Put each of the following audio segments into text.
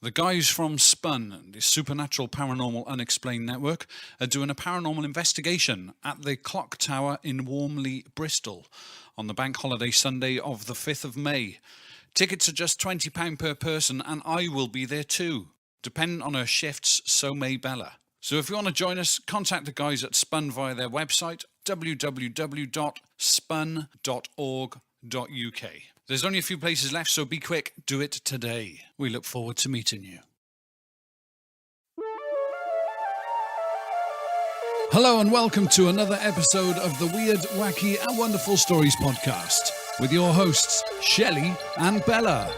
The guys from Spun, the Supernatural Paranormal Unexplained Network, are doing a paranormal investigation at the Clock Tower in Warmley, Bristol, on the bank holiday Sunday of the 5th of May. Tickets are just £20 per person, and I will be there too. Depending on her shifts, so may Bella. So if you want to join us, contact the guys at Spun via their website, www.spun.org.uk. There's only a few places left, so be quick. Do it today. We look forward to meeting you. Hello and welcome to another episode of the Weird, Wacky and Wonderful Stories podcast with your hosts, Shelley and Bella.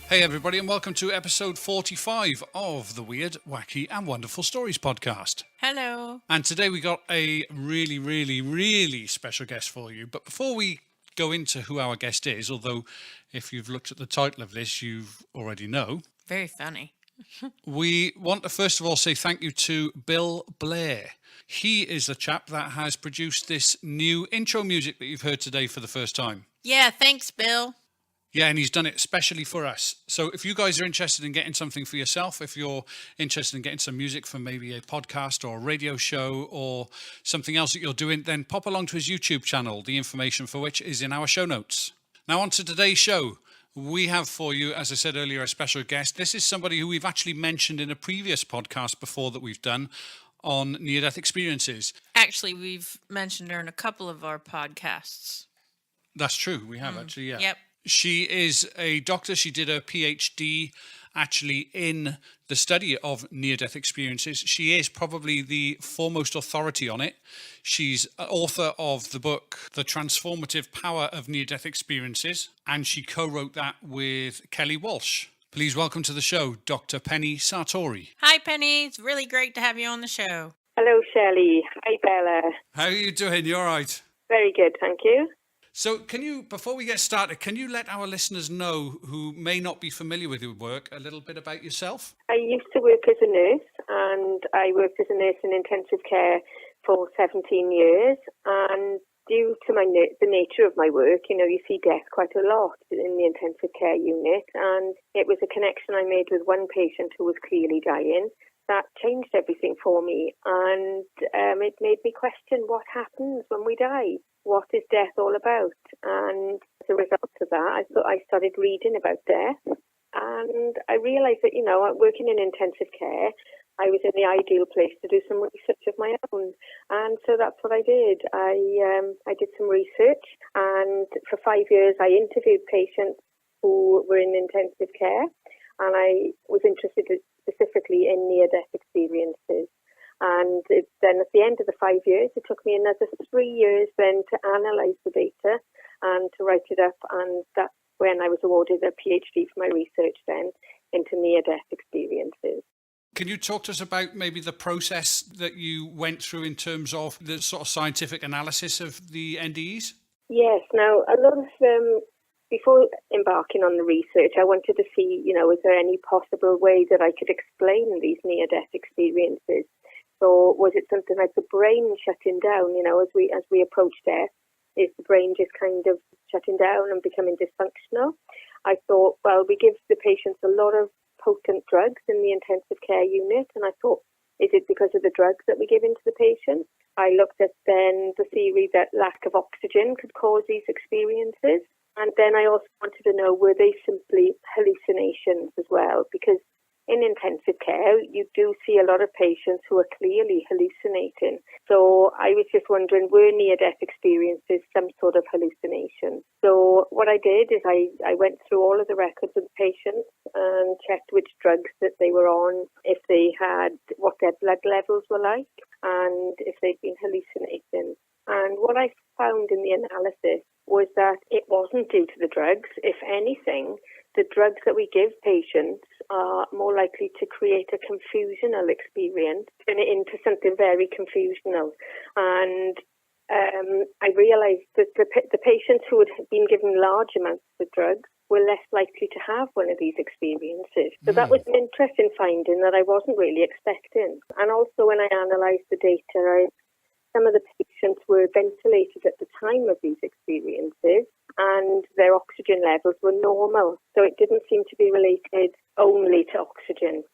Hey everybody, and welcome to episode 45 of the Weird, Wacky and Wonderful Stories podcast. Hello. And today we got a really special guest for you. But before we go into who our guest is, although if you've looked at the title of this, you already know. Very funny. We want to first of all say thank you to Bill Blair. He is the chap that has produced this new intro music that you've heard today for the first time. Yeah, thanks, Bill. Yeah, and he's done it especially for us. So if you guys are interested in getting something for yourself, if you're interested in getting some music for maybe a podcast or a radio show or something else that you're doing, then pop along to his YouTube channel, the information for which is in our show notes. Now on to today's show. We have for you, as I said earlier, a special guest. This is somebody who we've actually mentioned in a previous podcast before that we've done on near-death experiences. Actually, we've mentioned her in a couple of our podcasts. That's true. We have actually, yeah. Yep. She is a doctor. She did a PhD actually in the study of near-death experiences. She is probably the foremost authority on it. She's author of the book, The Transformative Power of Near-Death Experiences, and she co-wrote that with Kelly Walsh. Please welcome to the show, Dr. Penny Sartori. Hi, Penny. It's really great to have you on the show. Hello, Shelley. Hi, Bella. How are you doing? You all right? Very good, thank you. So can you, before we get started, can you let our listeners know who may not be familiar with your work a little bit about yourself? I used to work as a nurse, and I worked as a nurse in intensive care for 17 years. And due to the nature of my work, you see death quite a lot in the intensive care unit. And it was a connection I made with one patient who was clearly dying. That changed everything for me, and it made me question what happens when we die. What is death all about? And as a result of that, I started reading about death, and I realised that, working in intensive care, I was in the ideal place to do some research of my own. And so that's what I did. I did some research, and for 5 years I interviewed patients who were in intensive care, and I was interested specifically in near-death experiences. And then at the end of the 5 years, it took me another 3 years then to analyse the data and to write it up. And that's when I was awarded a PhD for my research then into near-death experiences. Can you talk to us about maybe the process that you went through in terms of the sort of scientific analysis of the NDEs? Yes. Now, a lot of before embarking on the research, I wanted to see, is there any possible way that I could explain these near-death experiences? So was it something like the brain shutting down, as we approach death? Is the brain just kind of shutting down and becoming dysfunctional? I thought, well, we give the patients a lot of potent drugs in the intensive care unit, and I thought, is it because of the drugs that we give into the patients? I looked at then the theory that lack of oxygen could cause these experiences. And then I also wanted to know, were they simply hallucinations as well? Because in intensive care, you do see a lot of patients who are clearly hallucinating. So I was just wondering, were near-death experiences some sort of hallucination? So what I did is I went through all of the records of the patients and checked which drugs that they were on, if they had, what their blood levels were like, and if they'd been hallucinating. And what I found in the analysis was that it wasn't due to the drugs. If anything, the drugs that we give patients are more likely to create a confusional experience, turn it into something very confusional. And I realised that the patients who had been given large amounts of drugs were less likely to have one of these experiences. So that was an interesting finding that I wasn't really expecting. And also when I analysed the data, some of the patients were ventilated at the time of these experiences and their oxygen levels were normal. So it didn't seem to be related only to oxygen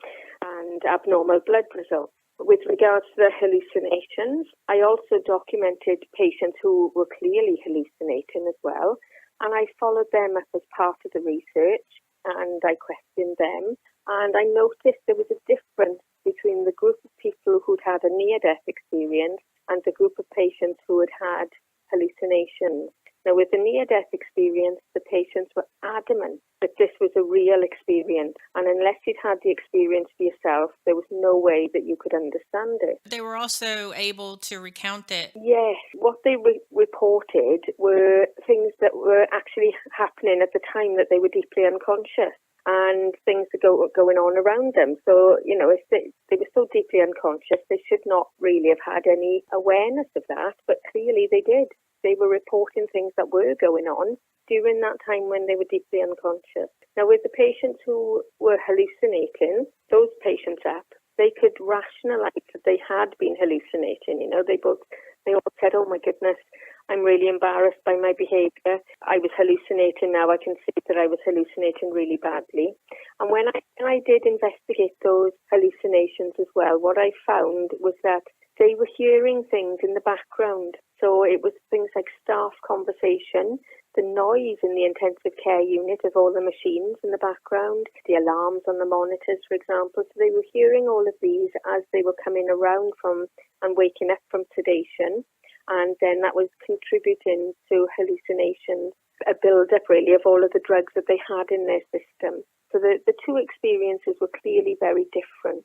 and abnormal blood results. With regards to the hallucinations, I also documented patients who were clearly hallucinating as well. And I followed them up as part of the research and I questioned them. And I noticed there was a difference between the group of people who'd had a near-death experience and the group of patients who had had hallucinations. Now, with the near-death experience, the patients were adamant that this was a real experience. And unless you'd had the experience for yourself, there was no way that you could understand it. They were also able to recount it. Yes, what they reported were things that were actually happening at the time that they were deeply unconscious and things that were going on around them. So, if they were so deeply unconscious, they should not really have had any awareness of that, but clearly they did. They were reporting things that were going on during that time when they were deeply unconscious. Now, with the patients who were hallucinating, those patients they could rationalize that they had been hallucinating. They all said, "Oh my goodness, I'm really embarrassed by my behavior. I was hallucinating now. I can see that I was hallucinating really badly." And when I did investigate those hallucinations as well, what I found was that they were hearing things in the background. So it was things like staff conversation, the noise in the intensive care unit of all the machines in the background, the alarms on the monitors, for example. So they were hearing all of these as they were coming around from and waking up from sedation. And then that was contributing to hallucinations, a build-up really of all of the drugs that they had in their system. So the two experiences were clearly very different,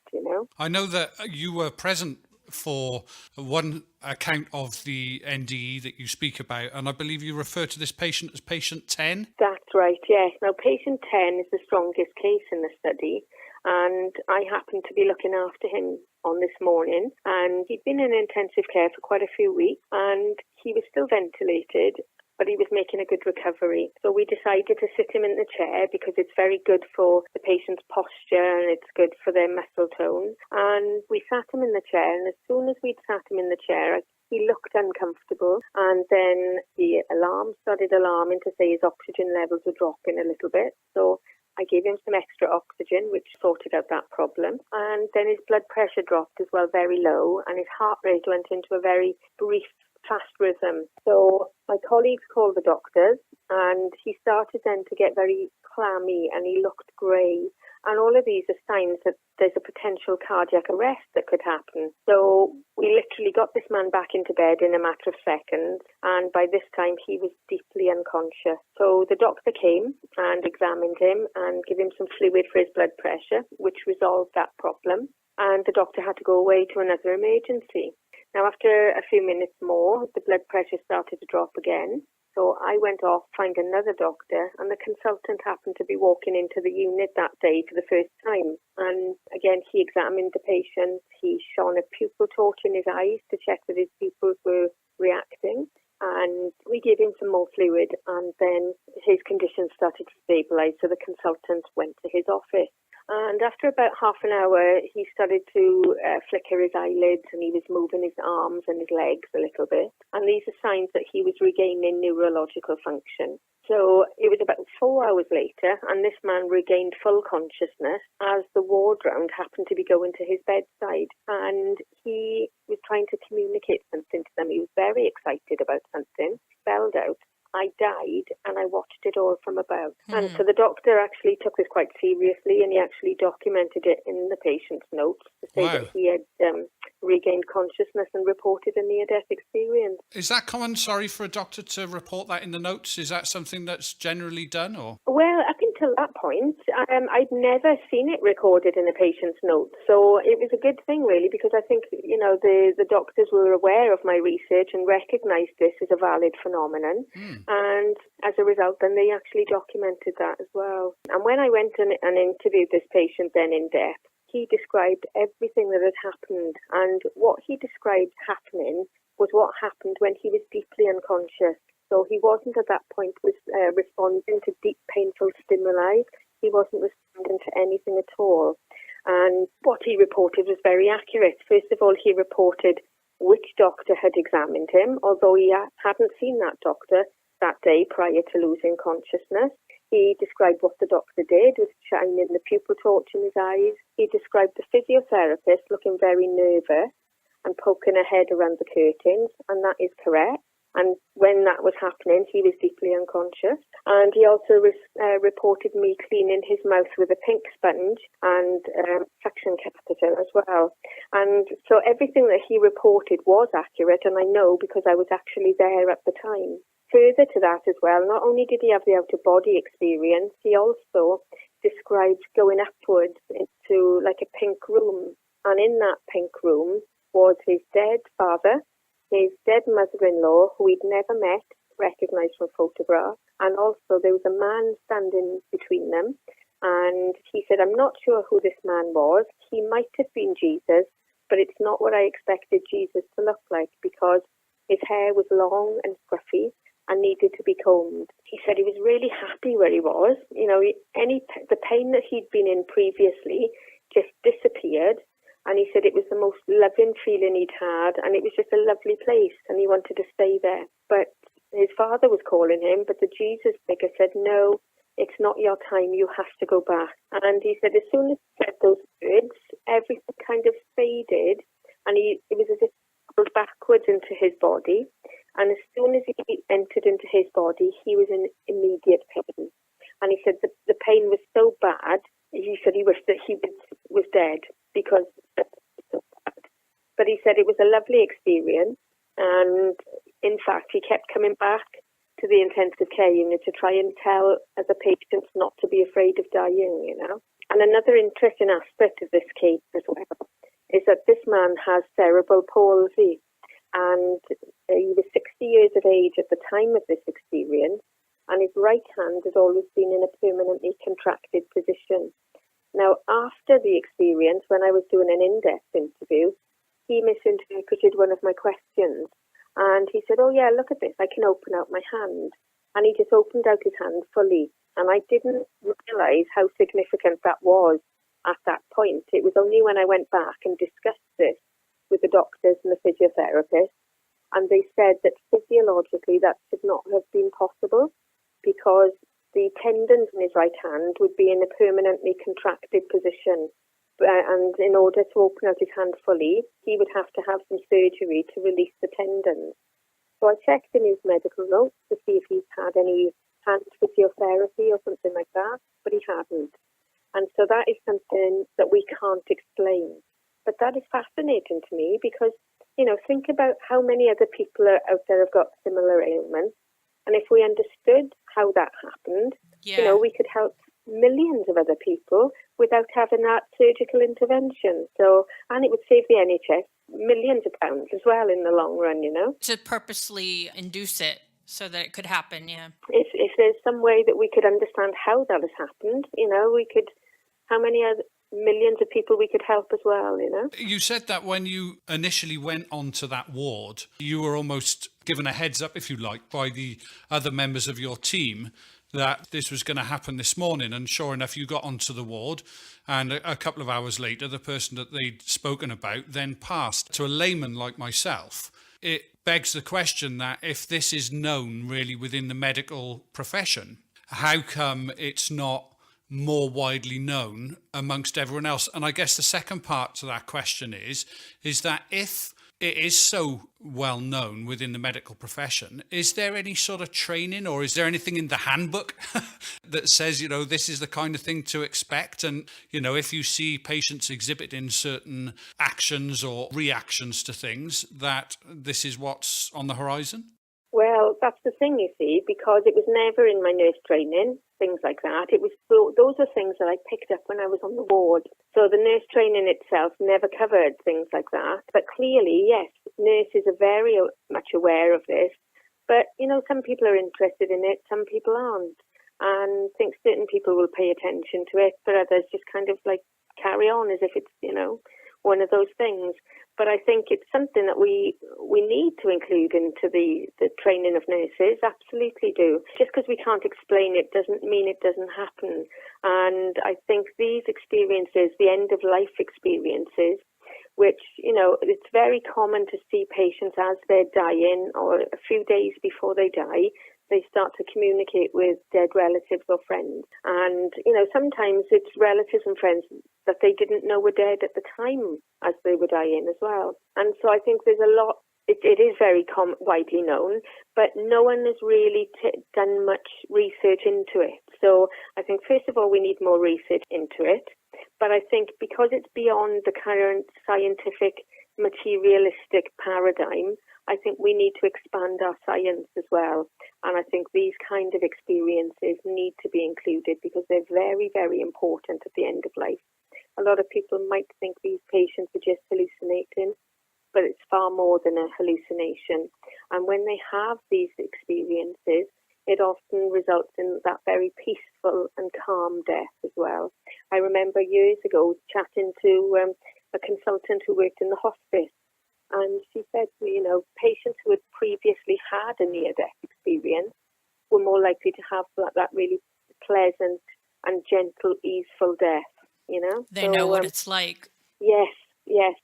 I know that you were present for one account of the NDE that you speak about, and I believe you refer to this patient as patient 10. That's right, yes. Now, patient 10 is the strongest case in the study, and I happened to be looking after him on this morning, and he'd been in intensive care for quite a few weeks, and he was still ventilated, but he was making a good recovery. So we decided to sit him in the chair because it's very good for the patient's posture and it's good for their muscle tone. And we sat him in the chair, and as soon as we'd sat him in the chair, he looked uncomfortable, and then the alarm started alarming to say his oxygen levels were dropping a little bit. So I gave him some extra oxygen, which sorted out that problem. And then his blood pressure dropped as well, very low, and his heart rate went into a very brief, fast rhythm. So my colleagues called the doctors, and he started then to get very clammy, and he looked grey. And all of these are signs that there's a potential cardiac arrest that could happen. So we literally got this man back into bed in a matter of seconds. And by this time, he was deeply unconscious. So the doctor came and examined him and gave him some fluid for his blood pressure, which resolved that problem. And the doctor had to go away to another emergency. Now, after a few minutes more, the blood pressure started to drop again. So I went off, find another doctor, and the consultant happened to be walking into the unit that day for the first time. And again, he examined the patient. He shone a pupil torch in his eyes to check that his pupils were reacting. And we gave him some more fluid, and then his condition started to stabilise. So the consultant went to his office. And after about half an hour, he started to flicker his eyelids, and he was moving his arms and his legs a little bit. And these are signs that he was regaining neurological function. So it was about 4 hours later, and this man regained full consciousness as the ward round happened to be going to his bedside. And he was trying to communicate something to them. He was very excited about something, spelled out, "I died and I watched it all from above." And so the doctor actually took this quite seriously, and he actually documented it in the patient's notes to say that he had regained consciousness and reported a near-death experience. Is that common, for a doctor to report that in the notes? Is that something that's generally done? Or Well, up until until that point, I'd never seen it recorded in a patient's notes. So it was a good thing, really, because I think, the doctors were aware of my research and recognised this as a valid phenomenon. And as a result, then they actually documented that as well. And when I went and interviewed this patient then in depth, he described everything that had happened. And what he described happening was what happened when he was deeply unconscious. So he wasn't at that point responding to deep, painful stimuli. He wasn't responding to anything at all. And what he reported was very accurate. First of all, he reported which doctor had examined him, although he hadn't seen that doctor that day prior to losing consciousness. He described what the doctor did with shining the pupil torch in his eyes. He described the physiotherapist looking very nervous and poking her head around the curtains, and that is correct. And when that was happening, he was deeply unconscious. And he also reported me cleaning his mouth with a pink sponge and suction catheter as well. And so everything that he reported was accurate, and I know because I was actually there at the time. Further to that as well, not only did he have the out-of-body experience, he also described going upwards into like a pink room. And in that pink room was his dead father, his dead mother-in-law, who he'd never met, recognised from photographs, and also there was a man standing between them. And he said, I'm not sure who this man was. He might have been Jesus, but it's not what I expected Jesus to look like, because his hair was long and scruffy and needed to be combed. He said he was really happy where he was. The pain that he'd been in previously just disappeared. And he said it was the most loving feeling he'd had, and it was just a lovely place, and he wanted to stay there. But his father was calling him, but the Jesus figure said, no, it's not your time, you have to go back. And he said as soon as he said those words, everything kind of faded, and it was as if he rolled backwards into his body. And as soon as he entered into his body, he was in immediate pain. And he said the pain was so bad, he said he wished that he was dead, because but he said it was a lovely experience, and in fact he kept coming back to the intensive care unit to try and tell other patients not to be afraid of dying, And another interesting aspect of this case as well is that this man has cerebral palsy, and he was 60 years of age at the time of this experience, and his right hand has always been in a permanently contracted position. Now, after the experience, when I was doing an in-depth interview, he misinterpreted one of my questions. And he said, oh, yeah, look at this. I can open out my hand. And he just opened out his hand fully. And I didn't realise how significant that was at that point. It was only when I went back and discussed this with the doctors and the physiotherapists, and they said that physiologically that should not have been possible, because the tendons in his right hand would be in a permanently contracted position. And in order to open out his hand fully, he would have to have some surgery to release the tendons. So I checked in his medical notes to see if he's had any hand physiotherapy or something like that, but he hadn't. And so that is something that we can't explain. But that is fascinating to me because, think about how many other people out there have got similar ailments. And if we understood how that happened, we could help millions of other people without having that surgical intervention. So, and it would save the NHS millions of pounds as well in the long run, To purposely induce it so that it could happen, yeah. If there's some way that we could understand how that has happened, how many other millions of people we could help as well, You said that when you initially went onto that ward, you were almost given a heads up, if you like, by the other members of your team that this was going to happen this morning. And sure enough, you got onto the ward, and a couple of hours later, the person that they'd spoken about then passed. To a layman like myself, it begs the question that if this is known really within the medical profession, how come it's not more widely known amongst everyone else? And I guess the second part to that question is that if it is so well known within the medical profession, is there any sort of training, or is there anything in the handbook that says, this is the kind of thing to expect? And, if you see patients exhibiting certain actions or reactions to things, that this is what's on the horizon? Well, that's the thing, you see, because it was never in my nurse training, things like that. It was those are things that I picked up when I was on the ward. So the nurse training itself never covered things like that. But clearly, yes, nurses are very much aware of this. But, some people are interested in it, some people aren't. And I think certain people will pay attention to it, but others just kind of like carry on as if it's, one of those things. But I think it's something that we need to include into the training of nurses, absolutely do. Just because we can't explain it doesn't mean it doesn't happen. And I think these experiences, the end-of-life experiences, which, it's very common to see patients as they're dying or a few days before they die, they start to communicate with dead relatives or friends. And, sometimes it's relatives and friends that they didn't know were dead at the time as they were dying as well. And so I think there's a lot, it is very widely known, but no one has really done much research into it. So I think, first of all, we need more research into it. But I think because it's beyond the current scientific, materialistic paradigm, I think we need to expand our science as well. And I think these kind of experiences need to be included because they're very, very important at the end of life. A lot of people might think these patients are just hallucinating, but it's far more than a hallucination. And when they have these experiences, it often results in that very peaceful and calm death as well. I remember years ago chatting to a consultant who worked in the hospice, and she said to me, patients who had previously had a near-death experience were more likely to have that really pleasant and gentle, easeful death, They know what it's like. Yes,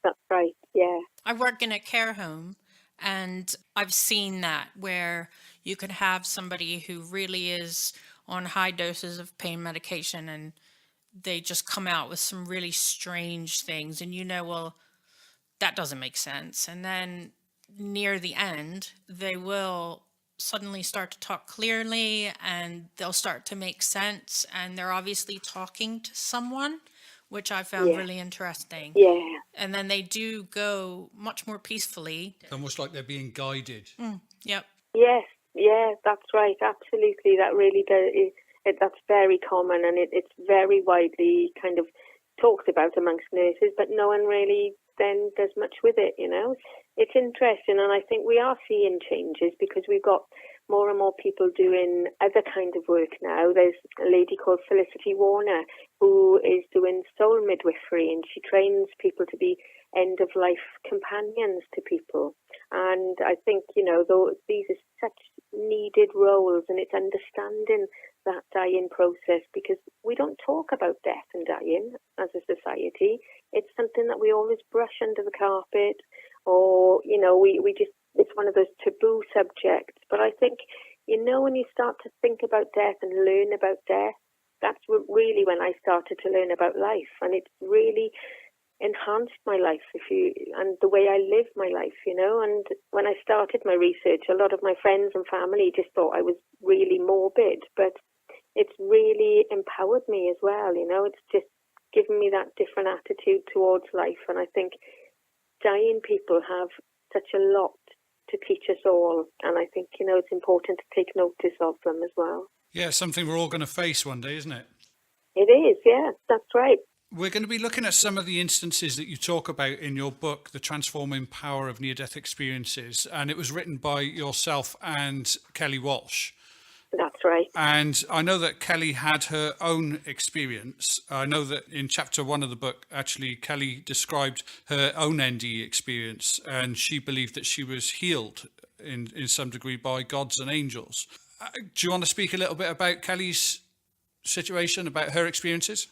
that's right, yeah. I work in a care home, and I've seen that where you could have somebody who really is on high doses of pain medication and they just come out with some really strange things, and well, that doesn't make sense. And then near the end, they will suddenly start to talk clearly and they'll start to make sense, and they're obviously talking to someone, which I found really interesting. Yeah. And then they do go much more peacefully. Almost like they're being guided. Yep. Yes, yeah, that's right. Absolutely. That really does. That's very common, and it's very widely kind of talked about amongst nurses, but no one really then does much with it, It's interesting, and I think we are seeing changes because we've got more and more people doing other kind of work now. There's a lady called Felicity Warner who is doing soul midwifery, and she trains people to be end-of-life companions to people. And I think, though these are such needed roles, and it's understanding that dying process, because we don't talk about death and dying as a society. It's something that we always brush under the carpet, or, we just, it's one of those taboo subjects. But I think, when you start to think about death and learn about death, that's really when I started to learn about life. And it's really enhanced my life and the way I live my life, And when I started my research, a lot of my friends and family just thought I was really morbid, but it's really empowered me as well, It's just given me that different attitude towards life. And I think dying people have such a lot to teach us all. And I think, it's important to take notice of them as well. Yeah, something we're all going to face one day, isn't it? It is, yeah, that's right. We're going to be looking at some of the instances that you talk about in your book, The Transforming Power of Near-Death Experiences, and it was written by yourself and Kelly Walsh. That's right. And I know that Kelly had her own experience. I know that in chapter 1 of the book, actually, Kelly described her own NDE experience, and she believed that she was healed in some degree by gods and angels. Do you want to speak a little bit about Kelly's situation, about her experiences?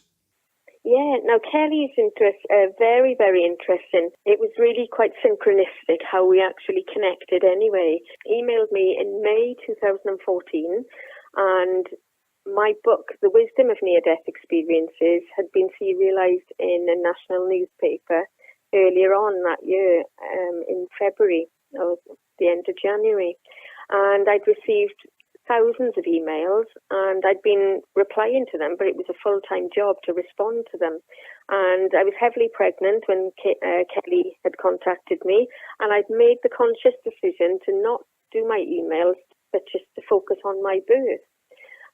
Yeah, now Kelly's interest, very, very interesting. It was really quite synchronistic how we actually connected anyway. Emailed me in May 2014, and my book, The Wisdom of Near-Death Experiences, had been serialised in a national newspaper earlier on that year, in February, or the end of January. And I'd received thousands of emails, and I'd been replying to them, but it was a full-time job to respond to them. And I was heavily pregnant when Kelly had contacted me, and I'd made the conscious decision to not do my emails but just to focus on my birth.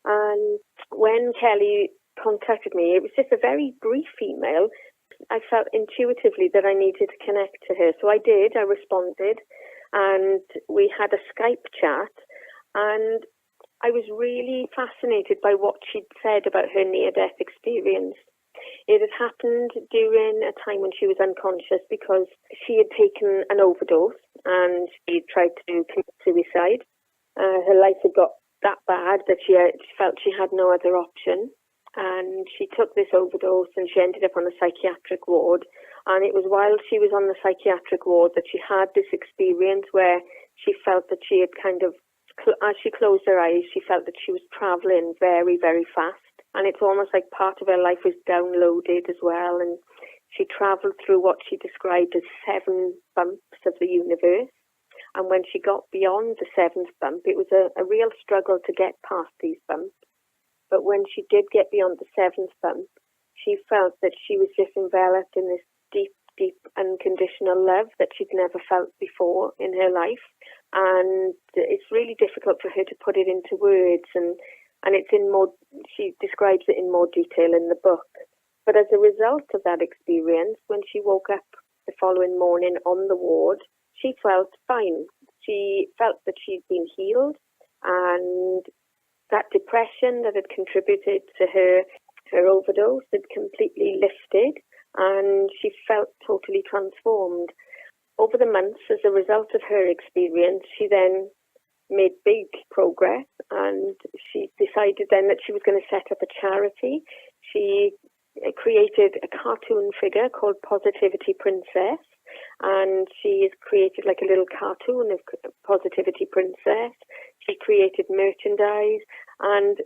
And when Kelly contacted me, it was just a very brief email. I felt intuitively that I needed to connect to her. So I did, I responded, and we had a Skype chat. And I was really fascinated by what she'd said about her near-death experience. It had happened during a time when she was unconscious because she had taken an overdose and she tried to commit suicide. Her life had got that bad that she felt she had no other option. And she took this overdose and she ended up on a psychiatric ward. And it was while she was on the psychiatric ward that she had this experience where she felt that she had kind of, as she closed her eyes, she felt that she was traveling very, very fast. And it's almost like part of her life was downloaded as well. And she traveled through what she described as 7 bumps of the universe. And when she got beyond the 7th bump, it was a real struggle to get past these bumps. But when she did get beyond the 7th bump, she felt that she was just enveloped in this deep, deep unconditional love that she'd never felt before in her life. And it's really difficult for her to put it into words. And it's in more, she describes it in more detail in the book. But as a result of that experience, when she woke up the following morning on the ward, she felt fine. She felt that she'd been healed, and that depression that had contributed to her overdose had completely lifted, and she felt totally transformed. Over the months, as a result of her experience, she then made big progress, and she decided then that she was going to set up a charity. She created a cartoon figure called Positivity Princess, and she has created like a little cartoon of Positivity Princess. She created merchandise, and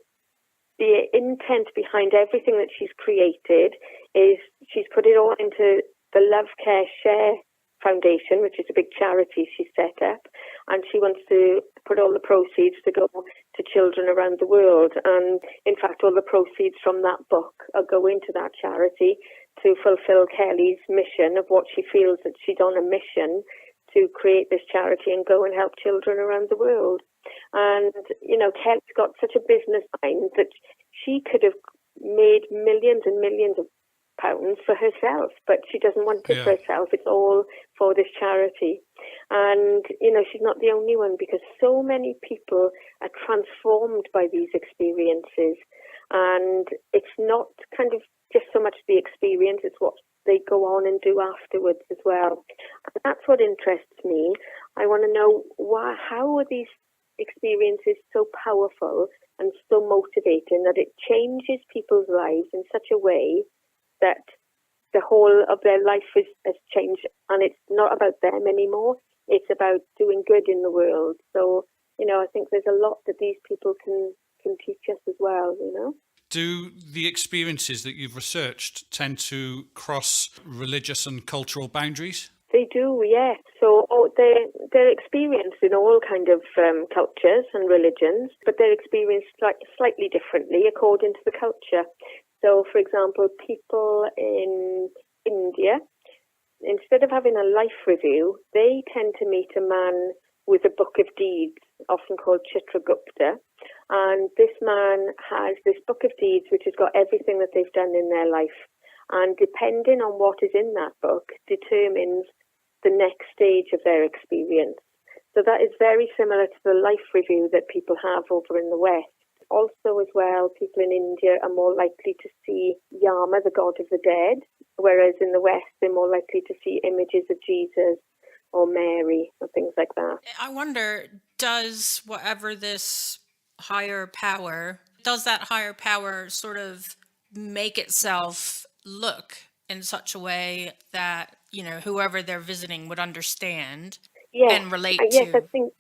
the intent behind everything that she's created is she's put it all into the Love Care Share Foundation, which is a big charity she's set up, and she wants to put all the proceeds to go to children around the world. And in fact, all the proceeds from that book are going to that charity to fulfill Kelly's mission of what she feels that she's on a mission to create this charity and go and help children around the world. And, you know, Kelly's got such a business mind that she could have made millions and millions of pounds for herself, but she doesn't want it for herself. It's all for this charity. And, you know, she's not the only one, because so many people are transformed by these experiences. And it's not kind of just so much the experience, it's what they go on and do afterwards as well. And that's what interests me. I want to know how are these experiences so powerful and so motivating that it changes people's lives in such a way that the whole of their life has changed, and it's not about them anymore. It's about doing good in the world. So, you know, I think there's a lot that these people can teach us as well, you know. Do the experiences that you've researched tend to cross religious and cultural boundaries? They do, yes. So they're experienced in all kind of cultures and religions, but they're experienced slightly differently according to the culture. So, for example, people in India, instead of having a life review, they tend to meet a man with a book of deeds, often called Chitragupta. And this man has this book of deeds which has got everything that they've done in their life. And depending on what is in that book determines the next stage of their experience. So that is very similar to the life review that people have over in the West. Also, as well, people in India are more likely to see Yama, the god of the dead, whereas in the West, they're more likely to see images of Jesus or Mary or things like that. I wonder, does whatever this higher power, does that higher power sort of make itself look in such a way that, you know, whoever they're visiting would understand and relate to? Yes, I think.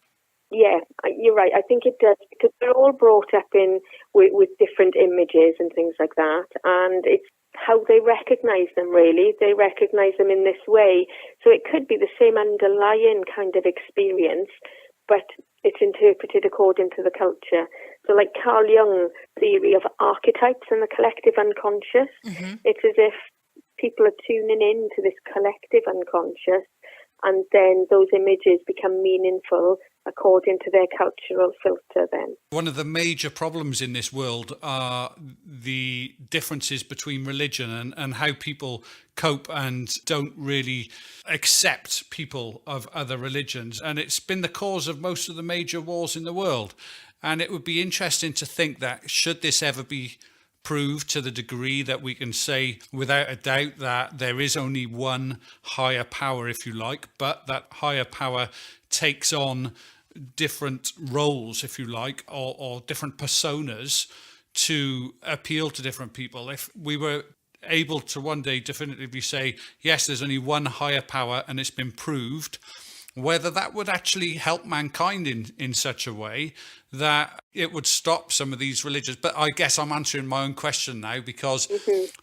Yeah, you're right. I think it does, because they're all brought up in with different images and things like that. And it's how they recognize them, really. They recognize them in this way. So it could be the same underlying kind of experience, but it's interpreted according to the culture. So like Carl Jung's theory of archetypes and the collective unconscious, it's as if people are tuning in to this collective unconscious, and then those images become meaningful according to their cultural filter then. One of the major problems in this world are the differences between religion and how people cope and don't really accept people of other religions. And it's been the cause of most of the major wars in the world. And it would be interesting to think that should this ever be proved to the degree that we can say without a doubt that there is only one higher power, if you like, but that higher power takes on different roles, if you like, or different personas to appeal to different people. If we were able to one day definitively say, yes, there's only one higher power and it's been proved, whether that would actually help mankind in such a way that it would stop some of these religions. But I guess I'm answering my own question now because,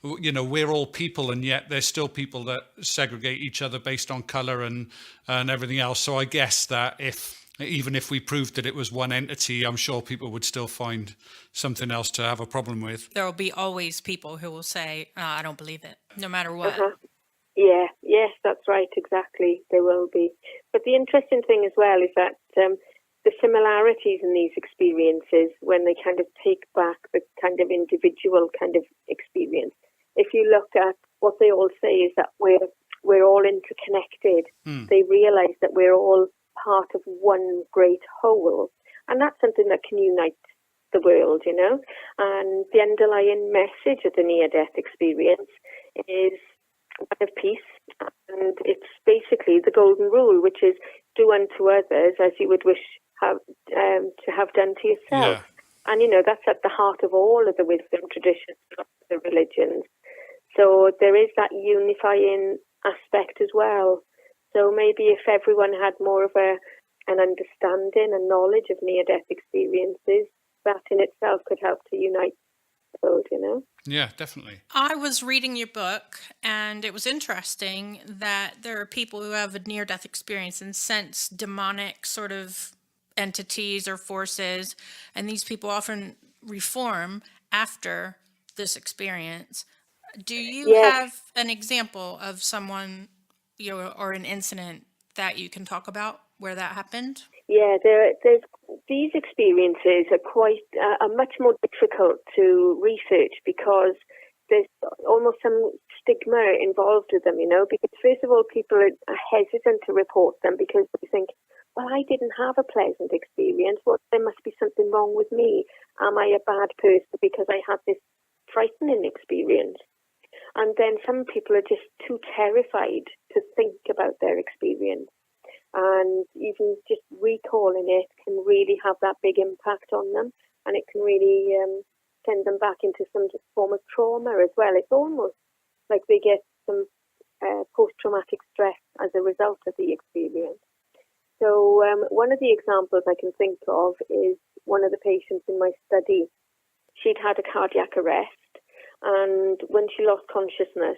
you know, we're all people and yet there's still people that segregate each other based on color and everything else. So I guess that even if we proved that it was one entity, I'm sure people would still find something else to have a problem with. There will be always people who will say, I don't believe it, no matter what. Yeah, yes, that's right, exactly. There will be. But the interesting thing as well is that the similarities in these experiences, when they kind of take back the kind of individual kind of experience, if you look at what they all say is that we're all interconnected. They realize that we're all part of one great whole. And that's something that can unite the world, you know. And the underlying message of the near-death experience is one of peace, and it's basically the golden rule, which is do unto others as you would wish to have done to yourself. Yeah. And you know that's at the heart of all of the wisdom traditions of the religions. So there is that unifying aspect as well. So maybe if everyone had more of an understanding and knowledge of near-death experiences, that in itself could help to unite the world, you know? Yeah, definitely. I was reading your book, and it was interesting that there are people who have a near-death experience and sense demonic sort of entities or forces, and these people often reform after this experience. Do you have an example of someone, you know, or an incident that you can talk about where that happened? Yeah, there's these experiences are much more difficult to research because there's almost some stigma involved with them, you know, because first of all, people are hesitant to report them because they think, well, I didn't have a pleasant experience. Well, there must be something wrong with me. Am I a bad person because I had this frightening experience? And then some people are just too terrified to think about their experience. And even just recalling it can really have that big impact on them. And it can really send them back into some form of trauma as well. It's almost like they get some post-traumatic stress as a result of the experience. So one of the examples I can think of is one of the patients in my study. She'd had a cardiac arrest. And when she lost consciousness,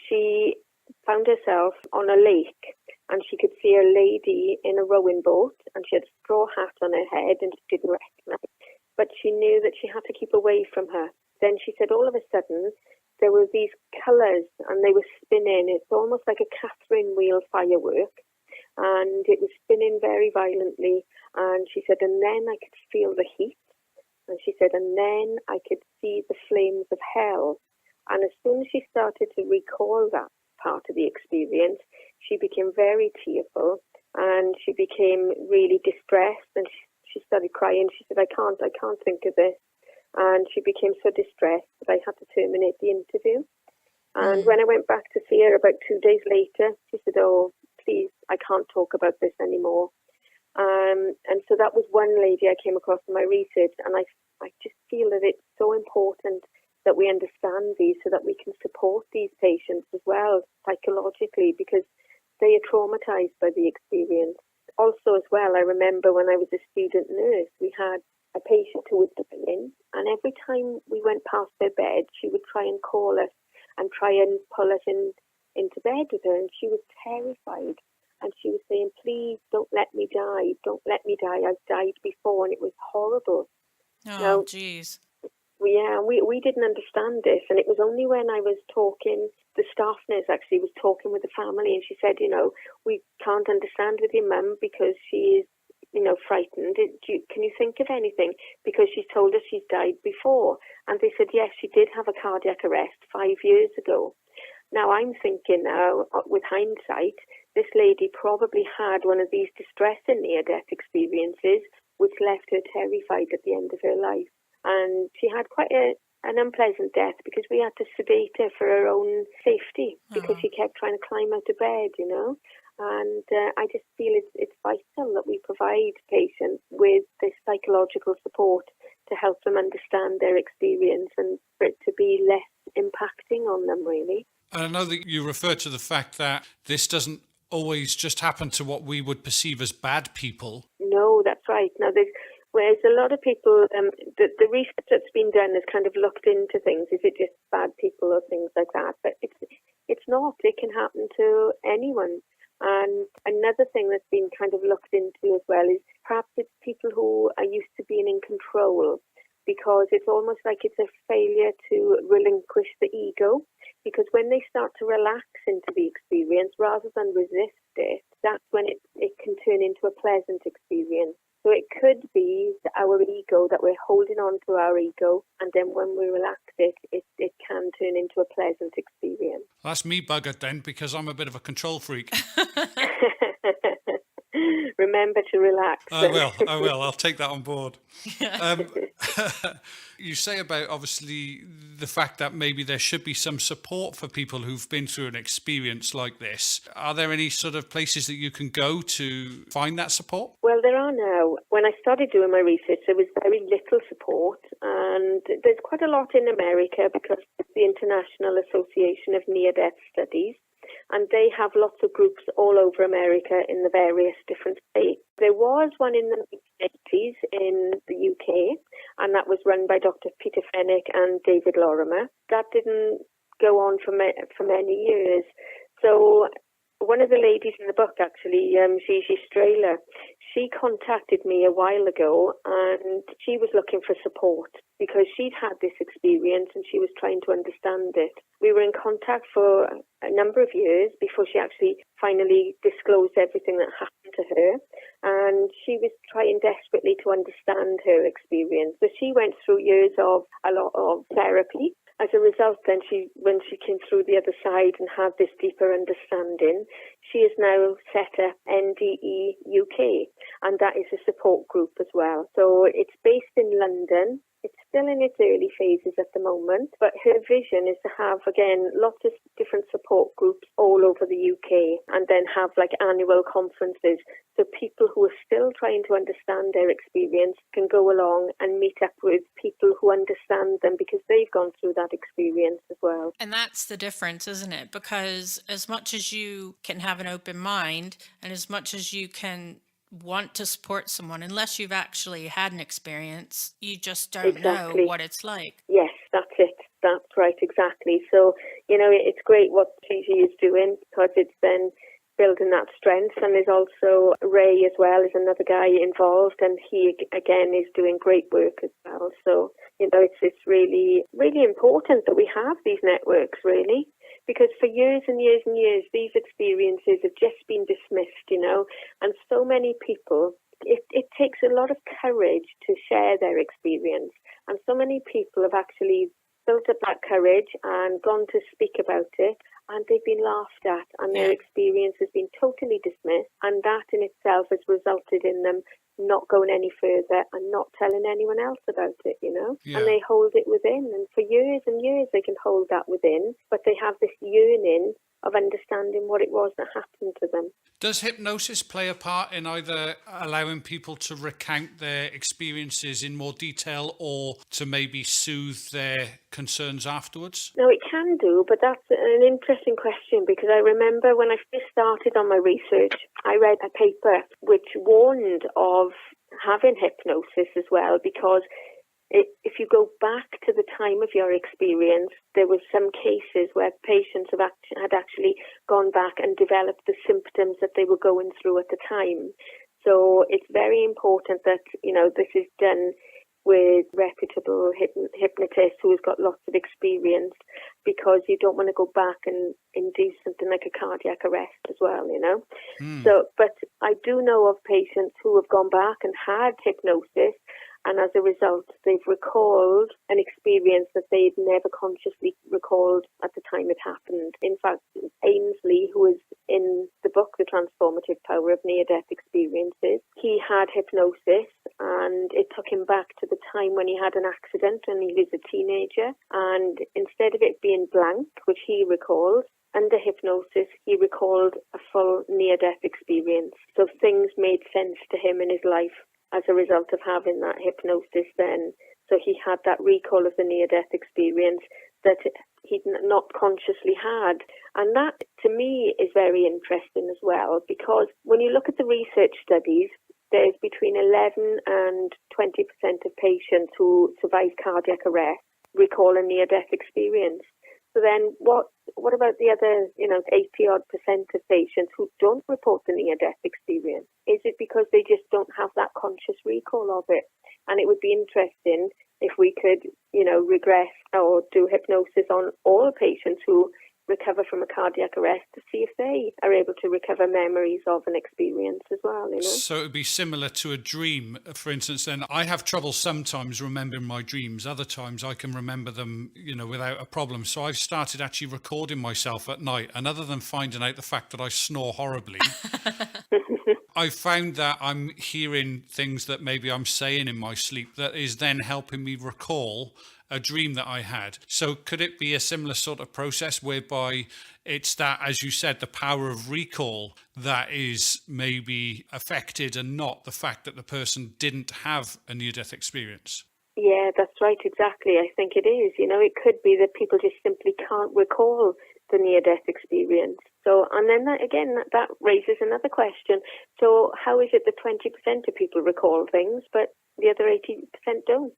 she found herself on a lake and she could see a lady in a rowing boat and she had a straw hat on her head and she didn't recognize. But she knew that she had to keep away from her. Then she said all of a sudden there were these colours and they were spinning. It's almost like a Catherine wheel firework. And it was spinning very violently. And she said, and then I could feel the heat. And she said, and then I could see the flames of hell. And as soon as she started to recall that part of the experience, she became very tearful and she became really distressed and she started crying. She said, I can't think of this. And she became so distressed that I had to terminate the interview. And when I went back to see her about 2 days later, she said, oh, please, I can't talk about this anymore. And so that was one lady I came across in my research, and I just feel that it's so important that we understand these so that we can support these patients as well psychologically because they are traumatized by the experience. Also as well, I remember when I was a student nurse, we had a patient who was dying, and every time we went past their bed, she would try and call us and try and pull us into bed with her, and she was terrified. And she was saying, please don't let me die. Don't let me die. I've died before. And it was horrible. Oh, geez. Yeah, we didn't understand this. And it was only when I was talking, the staff nurse actually was talking with the family. And she said, you know, we can't understand with your mum because she is frightened. Can you think of anything? Because she's told us she's died before. And they said, yes, she did have a cardiac arrest 5 years ago. Now, I'm thinking now, with hindsight, this lady probably had one of these distressing near-death experiences, which left her terrified at the end of her life. And she had quite an unpleasant death because we had to sedate her for her own safety because she kept trying to climb out of bed, And I just feel it's vital that we provide patients with this psychological support to help them understand their experience and for it to be less impacting on them, really. And I know that you refer to the fact that this doesn't always just happen to what we would perceive as bad people. No, that's right. Now, whereas a lot of people, the research that's been done has kind of looked into things. Is it just bad people or things like that? But it's not. It can happen to anyone. And another thing that's been kind of looked into as well is perhaps it's people who are used to being in control, because it's almost like it's a failure to relinquish the ego. Because when they start to relax into the experience rather than resist it, that's when it can turn into a pleasant experience. So it could be our ego, that we're holding on to our ego, and then when we relax it can turn into a pleasant experience. Well, that's me buggered then, because I'm a bit of a control freak. Remember to relax. I will. I'll take that on board. You say about, obviously, the fact that maybe there should be some support for people who've been through an experience like this. Are there any sort of places that you can go to find that support? Well, there are now. When I started doing my research, there was very little support, and there's quite a lot in America because it's the International Association of Near-Death Studies. And they have lots of groups all over America in the various different states. There was one in the 1980s in the UK, and that was run by Dr. Peter Fenwick and David Lorimer. That didn't go on for many years. So one of the ladies in the book, actually, Gigi Strahler, she contacted me a while ago, and she was looking for support because she'd had this experience and she was trying to understand it. We were in contact for a number of years before she actually finally disclosed everything that happened to her, and she was trying desperately to understand her experience. So she went through years of a lot of therapy. As a result, then, when she came through the other side and had this deeper understanding, she is now set up NDE UK, and that is a support group as well. So it's based in London. It's still in its early phases at the moment, but her vision is to have, again, lots of different support groups all over the UK, and then have like annual conferences so people who are still trying to understand their experience can go along and meet up with people who understand them because they've gone through that experience as well. And that's the difference, isn't it? Because as much as you can have an open mind and as much as you can want to support someone, unless you've actually had an experience, you just don't know what it's like. Yes, that's it. That's right, exactly. So, it's great what Gigi is doing because it's then building that strength. And there's also Ray as well, is another guy involved, and he again is doing great work as well. So it's really, really important that we have these networks, really, because for years and years and years these experiences have just been dismissed, and so many people, it takes a lot of courage to share their experience, and so many people have actually built up that courage and gone to speak about it, and they've been laughed at, and their experience has been totally dismissed, and that in itself has resulted in them not going any further and not telling anyone else about it, and they hold it within, and for years and years they can hold that within, but they have this yearning of understanding what it was that happened to them. Does hypnosis play a part in either allowing people to recount their experiences in more detail or to maybe soothe their concerns afterwards? No, it can do, but that's an interesting question because I remember when I first started on my research, I read a paper which warned of having hypnosis as well, because if you go back to the time of your experience, there were some cases where patients had actually gone back and developed the symptoms that they were going through at the time. So it's very important that, this is done with reputable hypnotists who has got lots of experience, because you don't want to go back and induce something like a cardiac arrest as well, you know. So, but I do know of patients who have gone back and had hypnosis, and as a result, they've recalled an experience that they'd never consciously recalled at the time it happened. In fact, Ainsley, who is in the book, The Transformative Power of Near-Death Experiences, he had hypnosis, and it took him back to the time when he had an accident when he was a teenager. And instead of it being blank, which he recalled, under hypnosis, he recalled a full near-death experience. So things made sense to him in his life as a result of having that hypnosis then. So he had that recall of the near-death experience that he'd not consciously had. And that, to me, is very interesting as well, because when you look at the research studies, there's between 11 and 20% of patients who survive cardiac arrest recall a near-death experience. So then what about the other, 80-odd% of patients who don't report the near-death experience? Is it because they just don't have that conscious recall of it? And it would be interesting if we could, regress or do hypnosis on all patients who recover from a cardiac arrest to see if they are able to recover memories of an experience as well, So it would be similar to a dream, for instance. Then I have trouble sometimes remembering my dreams. Other times I can remember them, without a problem. So I've started actually recording myself at night. And other than finding out the fact that I snore horribly, I found that I'm hearing things that maybe I'm saying in my sleep that is then helping me recall a dream that I had. So could it be a similar sort of process whereby it's that, as you said, the power of recall that is maybe affected and not the fact that the person didn't have a near-death experience? Yeah, that's right, exactly. I think it is. It could be that people just simply can't recall the near-death experience. So, and then that raises another question. So how is it that 20% of people recall things, but the other 80% don't?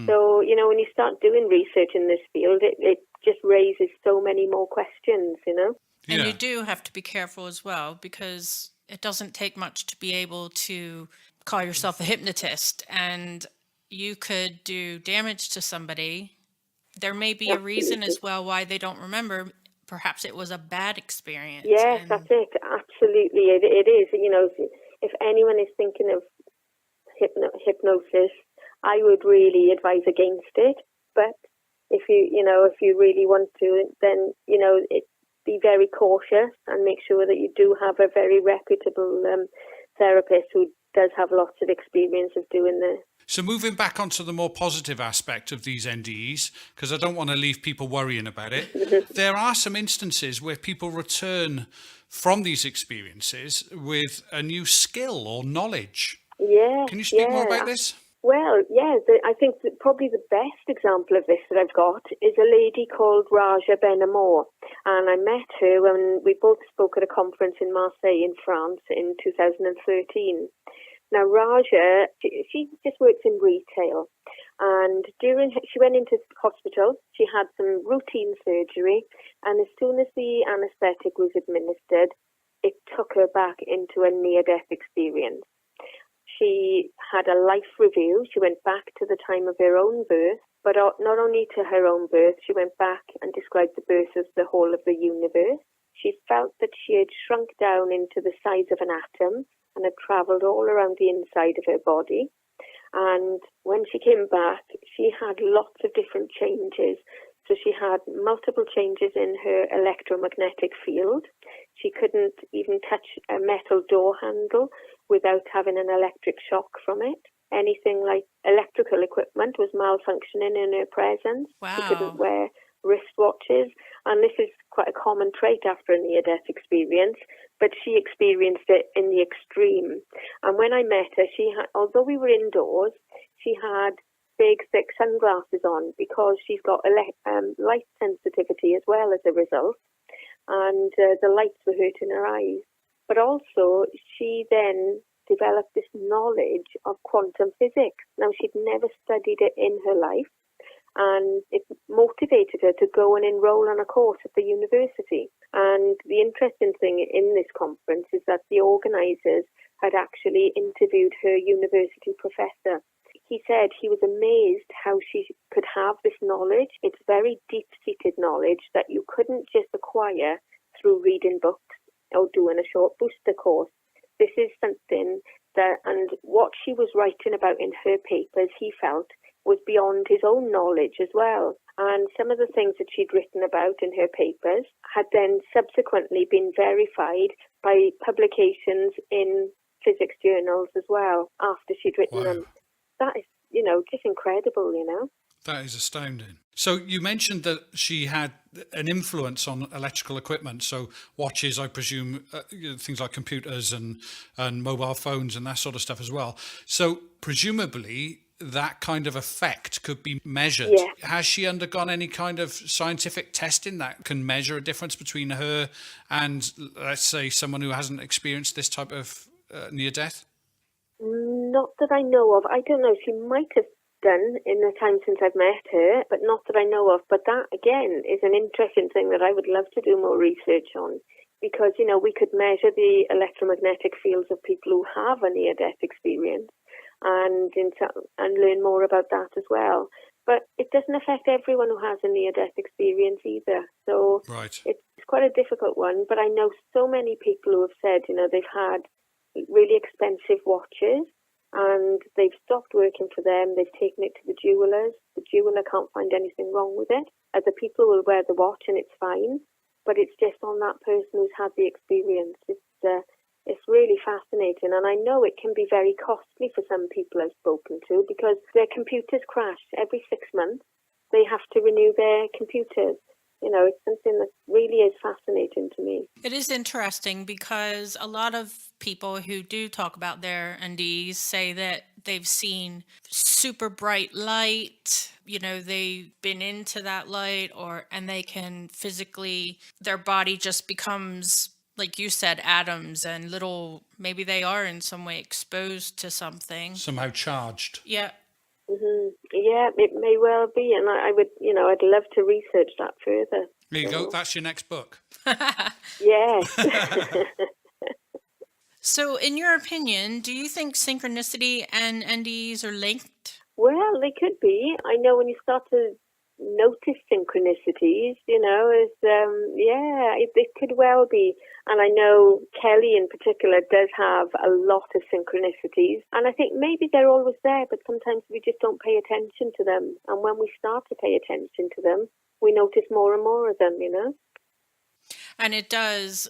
So, when you start doing research in this field, it just raises so many more questions, And Yeah. you do have to be careful as well, because it doesn't take much to be able to call yourself a hypnotist, and you could do damage to somebody. There may be a reason as well why they don't remember. Perhaps it was a bad experience. Yes, that's it. Absolutely. It is. If anyone is thinking of hypnosis, I would really advise against it. But if you really want to, then, be very cautious and make sure that you do have a very reputable therapist who does have lots of experience of doing this. So moving back onto the more positive aspect of these NDEs, because I don't want to leave people worrying about it, there are some instances where people return from these experiences with a new skill or knowledge. Yeah. Can you speak more about this? Well, yeah, I think that probably the best example of this that I've got is a lady called Raja Ben-Amour. And I met her when we both spoke at a conference in Marseille in France in 2013. Now, Raja, she just works in retail. And she went into hospital, she had some routine surgery. And as soon as the anaesthetic was administered, it took her back into a near-death experience. She had a life review. She went back to the time of her own birth, but not only to her own birth, she went back and described the birth of the whole of the universe. She felt that she had shrunk down into the size of an atom and had travelled all around the inside of her body. And when she came back, she had lots of different changes. So she had multiple changes in her electromagnetic field. She couldn't even touch a metal door handle without having an electric shock from it. Anything like electrical equipment was malfunctioning in her presence. Wow. She couldn't wear wristwatches. And this is quite a common trait after a near-death experience, but she experienced it in the extreme. And when I met her, although we were indoors, she had big, thick sunglasses on because she's got light sensitivity as well as a result. And the lights were hurting her eyes. But also, she then developed this knowledge of quantum physics. Now, she'd never studied it in her life, and it motivated her to go and enroll on a course at the university. And the interesting thing in this conference is that the organisers had actually interviewed her university professor. he said he was amazed how she could have this knowledge. It's very deep-seated knowledge that you couldn't just acquire through reading books or doing a short booster course. This is something that, and what she was writing about in her papers, he felt, was beyond his own knowledge as well. And some of the things that she'd written about in her papers had then subsequently been verified by publications in physics journals as well after she'd written them. That is, just incredible, That is astounding. So you mentioned that she had an influence on electrical equipment, so watches, I presume, things like computers and mobile phones and that sort of stuff as well. So presumably that kind of effect could be measured. Yeah. Has she undergone any kind of scientific testing that can measure a difference between her and, let's say, someone who hasn't experienced this type of near-death? Not that I know of. I don't know. She might have done in the time since I've met her, but not that I know of. But that, again, is an interesting thing that I would love to do more research on, because, we could measure the electromagnetic fields of people who have a near-death experience and learn more about that as well. But it doesn't affect everyone who has a near-death experience either. So Right. It's quite a difficult one. But I know so many people who have said, they've had really expensive watches and they've stopped working for them. They've taken it to the jewellers. The jeweller can't find anything wrong with it. Other people will wear the watch and it's fine, but it's just on that person who's had the experience. It's really fascinating, and I know it can be very costly for some people I've spoken to because their computers crash every 6 months. They have to renew their computers. It's something that really is fascinating to me. It is interesting because a lot of people who do talk about their NDEs say that they've seen super bright light, they've been into that light, and they can physically, their body just becomes, like you said, atoms and maybe they are in some way exposed to something. Somehow charged. Yeah. Mm-hmm. Yeah, it may well be, and I would, I'd love to research that further. There you go. That's your next book. Yes. So, in your opinion, do you think synchronicity and NDEs are linked? Well, they could be. I know when you start to notice synchronicities, it could well be. And I know Kelly in particular does have a lot of synchronicities. And I think maybe they're always there, but sometimes we just don't pay attention to them. And when we start to pay attention to them, we notice more and more of them, And it does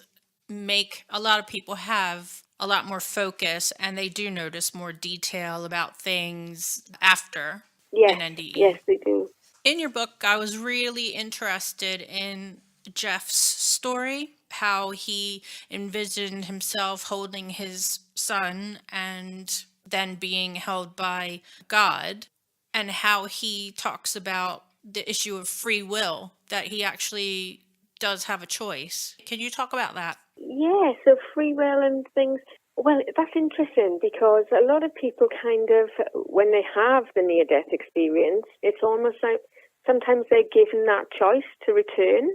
make a lot of people have a lot more focus, and they do notice more detail about things after an NDE. Yes, they do. In your book, I was really interested in Jeff's story, how he envisioned himself holding his son and then being held by God, and how he talks about the issue of free will, that he actually does have a choice. Can you talk about that? Yeah, so free will and things. Well, that's interesting because a lot of people kind of, when they have the near-death experience, it's almost like sometimes they're given that choice to return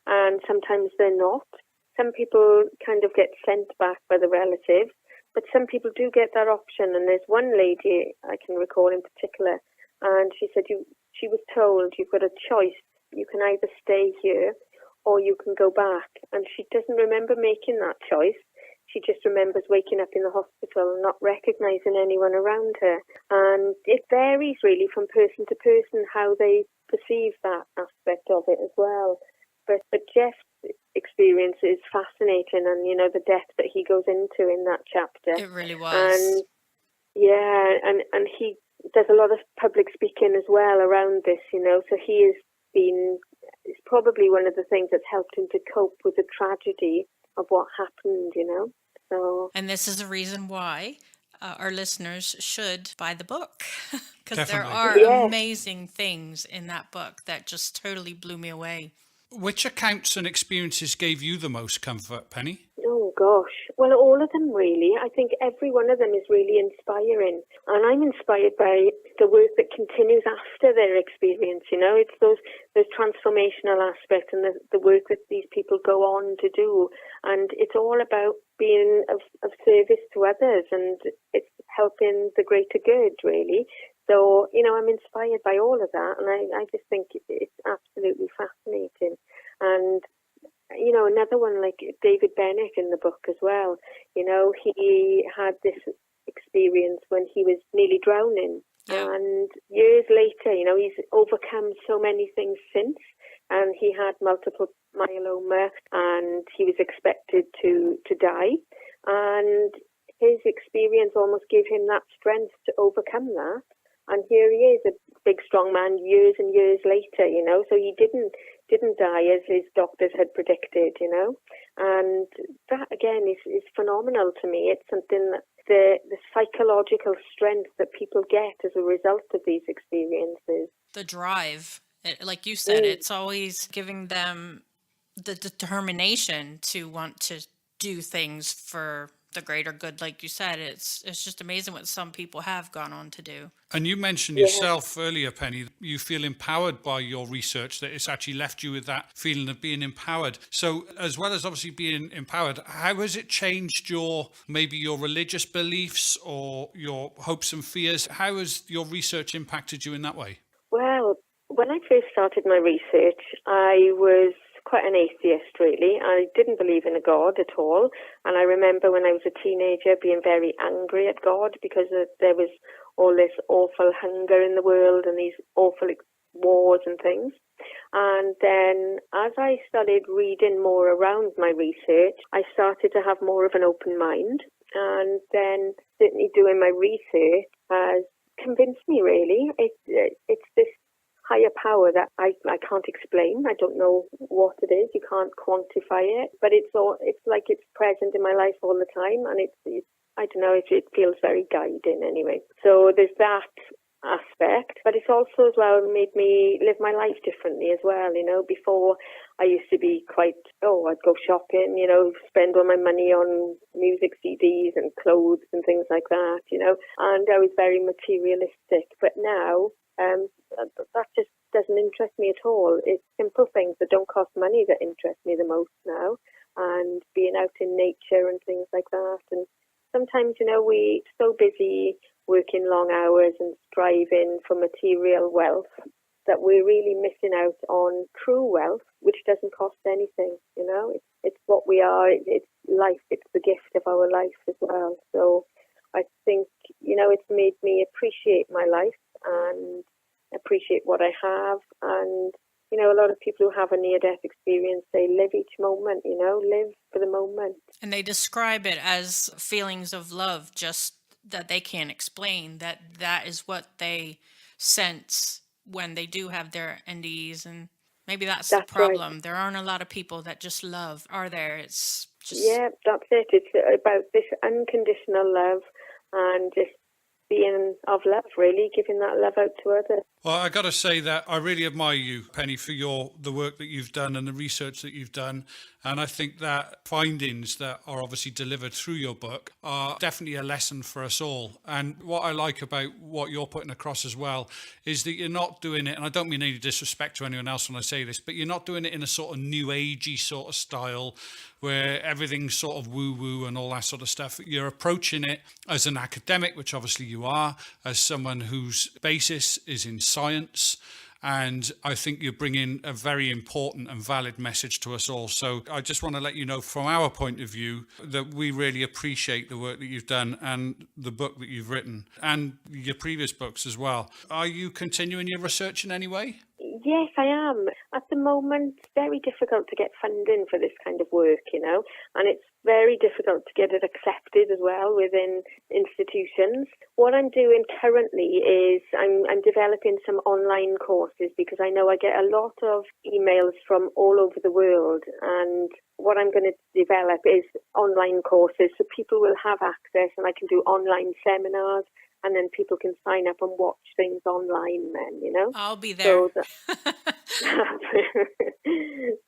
and sometimes they're not. Some people kind of get sent back by the relatives, but some people do get that option. And there's one lady I can recall in particular, and she said she was told you've got a choice. You can either stay here or you can go back. And she doesn't remember making that choice. She just remembers waking up in the hospital and not recognizing anyone around her. And it varies really from person to person how they perceive that aspect of it as well. But Jeff's experience is fascinating, and the depth that he goes into in that chapter. It really was. And and he does a lot of public speaking as well around this, so he has been, it's probably one of the things that's helped him to cope with the tragedy of what happened, So. And this is a reason why our listeners should buy the book, because there are amazing things in that book that just totally blew me away. Which accounts and experiences gave you the most comfort, Penny? Oh, gosh. Well, all of them, really. I think every one of them is really inspiring. And I'm inspired by the work that continues after their experience, It's those transformational aspects and the work that these people go on to do. And it's all about being of service to others, and it's helping the greater good, really. So, I'm inspired by all of that, and I just think it's absolutely fascinating. And, another one like David Bennett in the book as well, he had this experience when he was nearly drowning. Yeah. And years later, he's overcome so many things since, and he had multiple myeloma, and he was expected to die. And his experience almost gave him that strength to overcome that. And here he is, a big, strong man, years and years later, So he didn't die as his doctors had predicted, And that, again, is phenomenal to me. It's something that the psychological strength that people get as a result of these experiences. The drive, like you said, it's always giving them the determination to want to do things for the greater good. Like you said, it's just amazing what some people have gone on to do. And you mentioned yourself earlier, Penny, you feel empowered by your research, that it's actually left you with that feeling of being empowered. So as well as obviously being empowered, how has it changed maybe your religious beliefs or your hopes and fears? How has your research impacted you in that way? Well, when I first started my research, I was quite an atheist, really. I didn't believe in a God at all. And I remember when I was a teenager being very angry at God because there was all this awful hunger in the world and these awful wars and things. And then as I started reading more around my research, I started to have more of an open mind. And then certainly doing my research has convinced me, really. It's this higher power that I can't explain. I don't know what it is. You can't quantify it, but it's like it's present in my life all the time, and it's I don't know. It feels very guiding anyway. So there's that aspect, but it's also as well made me live my life differently as well. Before I used to be quite I'd go shopping, spend all my money on music CDs and clothes and things like that, and I was very materialistic. But now that just doesn't interest me at all. It's simple things that don't cost money that interest me the most now, and being out in nature and things like that. And sometimes, we're so busy working long hours and striving for material wealth that we're really missing out on true wealth, which doesn't cost anything. It's what we are. It's life. It's the gift of our life as well. So I think, it's made me appreciate my life and appreciate what I have. And, a lot of people who have a near-death experience, they live each moment, live for the moment. And they describe it as feelings of love, just that they can't explain, that is what they sense when they do have their NDEs. And maybe that's the problem. Right. There aren't a lot of people that just love, are there? It's just... Yeah, that's it. It's about this unconditional love and just being of love, really, giving that love out to others. Well, I got to say that I really admire you, Penny, for the work that you've done and the research that you've done. And I think that findings that are obviously delivered through your book are definitely a lesson for us all. And what I like about what you're putting across as well is that you're not doing it, and I don't mean any disrespect to anyone else when I say this, but you're not doing it in a sort of new agey sort of style where everything's sort of woo-woo and all that sort of stuff. You're approaching it as an academic, which obviously you are, as someone whose basis is in science. And I think you're bringing a very important and valid message to us all. So I just want to let you know from our point of view that we really appreciate the work that you've done and the book that you've written and your previous books as well. Are you continuing your research in any way? Yes, I am. At the moment, it's very difficult to get funding for this kind of work, and it's very difficult to get it accepted as well within institutions. What I'm doing currently is I'm developing some online courses because I know I get a lot of emails from all over the world, and what I'm going to develop is online courses so people will have access, and I can do online seminars. And then people can sign up and watch things online then, I'll be there.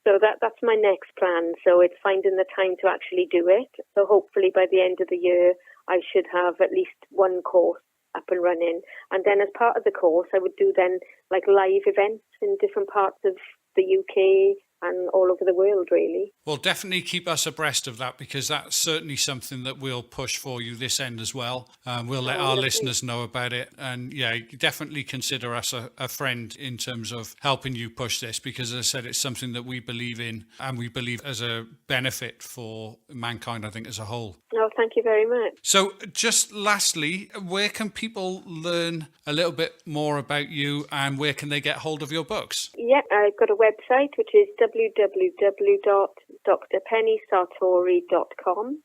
So that's my next plan. So it's finding the time to actually do it. So hopefully by the end of the year, I should have at least one course up and running. And then as part of the course, I would do then like live events in different parts of the UK and all over the world, really. Well, definitely keep us abreast of that, because that's certainly something that we'll push for you this end as well. We'll let our listeners know about it. And yeah, definitely consider us a friend in terms of helping you push this, because as I said, it's something that we believe in and we believe as a benefit for mankind, I think, as a whole. Oh, thank you very much. So just lastly, where can people learn a little bit more about you, and where can they get hold of your books? Yeah, I've got a website, which is www.drpennysartori.com.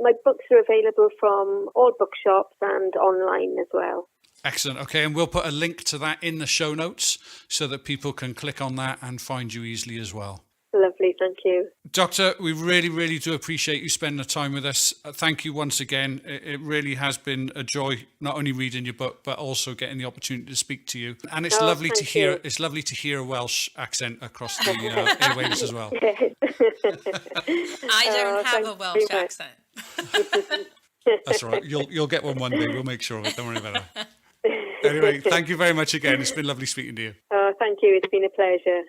My books are available from all bookshops and online as well. Excellent. Okay, and we'll put a link to that in the show notes so that people can click on that and find you easily as well. Lovely, thank you. Doctor, we really, really do appreciate you spending the time with us. Thank you once again. It really has been a joy, not only reading your book, but also getting the opportunity to speak to you. And it's lovely to hear. You. It's lovely to hear a Welsh accent across the airwaves as well. I don't have a Welsh accent. That's all right. You'll get one day. We'll make sure of it. Don't worry about it. Anyway, thank you very much again. It's been lovely speaking to you. Oh, thank you. It's been a pleasure.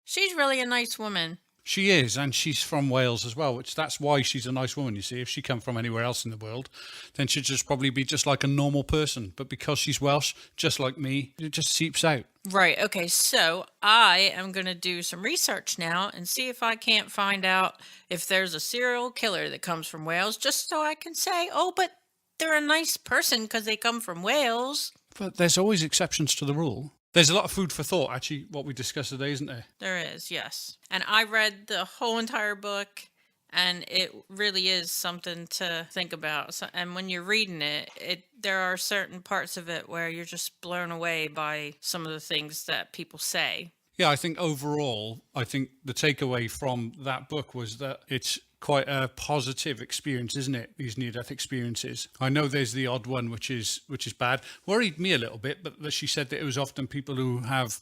She's really a nice woman. She is, and she's from Wales as well, that's why she's a nice woman, you see. If she come from anywhere else in the world, then she'd just probably be just like a normal person. But because she's Welsh, just like me, it just seeps out. Right. Okay. So I am going to do some research now and see if I can't find out if there's a serial killer that comes from Wales, just so I can say, oh, but they're a nice person because they come from Wales. But there's always exceptions to the rule. There's a lot of food for thought, actually, what we discussed today, isn't there? There is, yes. And I read the whole entire book, and it really is something to think about. So, and when you're reading it, there are certain parts of it where you're just blown away by some of the things that people say. Yeah, I think overall, the takeaway from that book was that it's quite a positive experience, isn't it? These near-death experiences. I know there's the odd one, which is bad. Worried me a little bit, but that she said that it was often people who have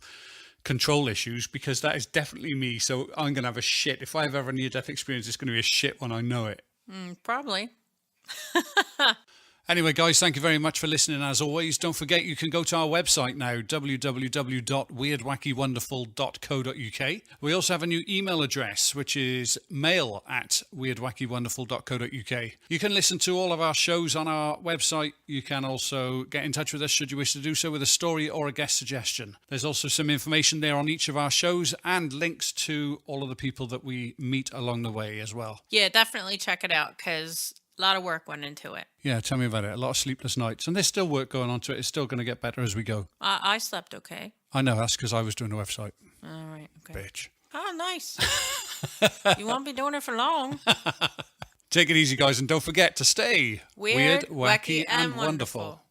control issues, because that is definitely me. So I'm going to have a shit. If I have ever a near-death experience, it's going to be a shit when I know it. Probably. Anyway, guys, thank you very much for listening. As always, don't forget you can go to our website now, www.weirdwackywonderful.co.uk. We also have a new email address, which is mail@weirdwackywonderful.co.uk. You can listen to all of our shows on our website. You can also get in touch with us should you wish to do so with a story or a guest suggestion. There's also some information there on each of our shows and links to all of the people that we meet along the way as well. Yeah, definitely check it out, because a lot of work went into it. Yeah, tell me about it. A lot of sleepless nights. And there's still work going on to it. It's still going to get better as we go. I slept okay. I know, that's because I was doing the website. All right, okay. Bitch. Oh, nice. You won't be doing it for long. Take it easy, guys, and don't forget to stay Weird, wacky, and wonderful.